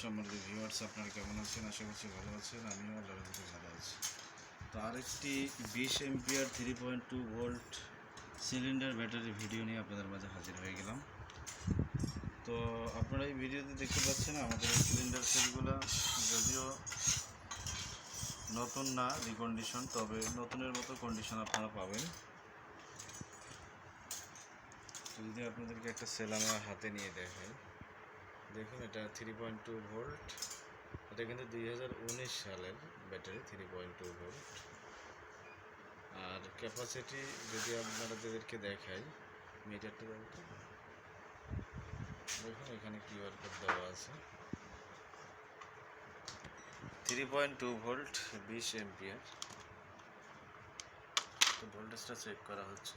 সম্মানিত ভিউয়ার্স, আপনারা কেমন আছেন? আশা করছি ভালো আছেন। আমিও আল্লাহর রহমতে ভালো আছি। তো আরেকটি 20 ampere 3.2 volt cylinder battery video নিয়ে আপনাদের মাঝে হাজির হয়ে গেলাম। তো আপনারা এই ভিডিওতে দেখতে পাচ্ছেন আমাদের এই সিলিন্ডার সেলগুলো যদিও নতুন না, রিকন্ডিশন, তবে নতুনের মতো কন্ডিশন আপনারা পাবেন। যদি আপনাদেরকে একটা সেল আমার হাতে নিয়ে দেখাই, দেখুন এটা 3.2 ভোল্ট। এটা কিন্তু 2019 সালের ব্যাটারি 3.2 ভোল্ট। আর ক্যাপাসিটি যদি আপনাদেরকে দেখাই, মিটারটা দেখুন, এখানে কিউআর কোড দেওয়া আছে। 3.2 ভোল্ট 20 এম্পিয়ার। তো ভোল্টেজটা চেক করা হচ্ছে।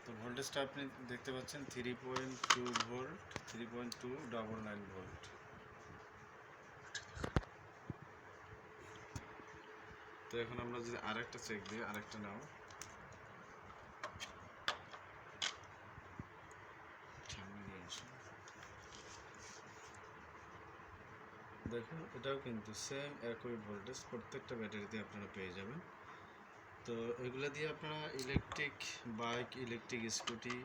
তো ভোল্টেজটা আপনি দেখতে পাচ্ছেন 3.2 ভোল্ট, 3.299 ভোল্ট। তো এখন আমরা যদি আরেকটা চেক দিই, আরেকটা নাও, দেখুন এটাও কিন্তু সেম একই ভোল্টেজ প্রত্যেকটা ব্যাটারিতে আপনারা পেয়ে যাবেন। তো এগুলো দিয়ে আপনারা ইলেকট্রিক বাইক, ইলেকট্রিক স্কুটি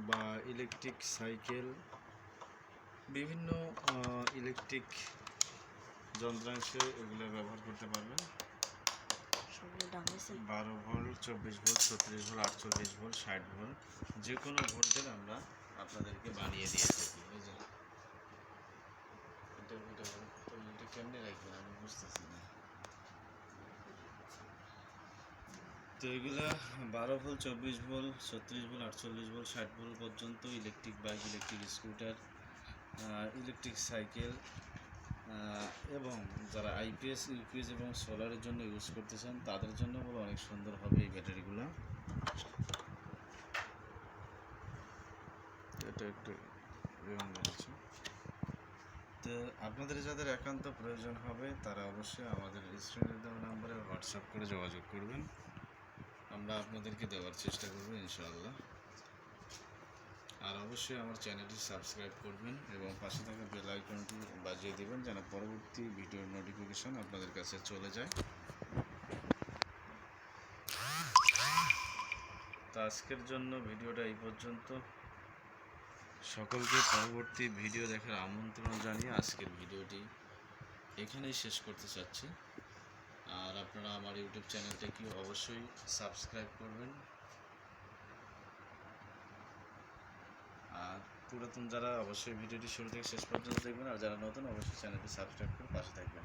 বা ইলেকট্রিক সাইকেল, বিভিন্ন ইলেকট্রিক যন্ত্রাংশে এগুলো ব্যবহার করতে পারবেন। 12 volt, 24 volt, 36 volt, 48 volt, 60 volt, যে কোনো ভোল্টের আমরা আপনাদেরকে বানিয়ে দিয়ে থাকি। এই যে এটা কেমনে রাখবেন আমি বুঝতেছি না। তো এগুলা 12 volt, 24 volt, 36 volt, 48 volt, 60 volt পর্যন্ত electric bike, electric scooter, electric cycle এবং যারা আইপিএস, ইউপিএস এবং সোলারের জন্য ইউজ করতে চান তাদের জন্য বলে অনেক সুন্দর হবে এই ব্যাটারিগুলো। এটা একটু আছে। তো আপনাদের যাদের একান্ত প্রয়োজন হবে তারা অবশ্যই আমাদের স্ক্রিনে দেওয়া নাম্বারে হোয়াটসঅ্যাপ করে যোগাযোগ করবেন। আমরা আপনাদেরকে দেওয়ার চেষ্টা করব ইনশাআল্লাহ। আর অবশ্যই আমার চ্যানেলটি সাবস্ক্রাইব করবেন এবং পাশে থাকা বেল আইকনটি বাজিয়ে দেবেন যেন পরবর্তী ভিডিওর নোটিফিকেশন আপনাদের কাছে চলে যায়। তো আজকের জন্য ভিডিওটা এই পর্যন্ত। সকলকে পরবর্তী ভিডিও দেখার আমন্ত্রণ জানিয়ে আজকের ভিডিওটি এখানেই শেষ করতে চাচ্ছি। আর আপনারা আমার ইউটিউব চ্যানেলটাকে অবশ্যই সাবস্ক্রাইব করবেন। আর পুরাতন যারা অবশ্যই ভিডিওটি শুরু থেকে শেষ পর্যন্ত দেখবেন, আর যারা নতুন অবশ্যই চ্যানেলটি সাবস্ক্রাইব করে পাশে থাকবেন।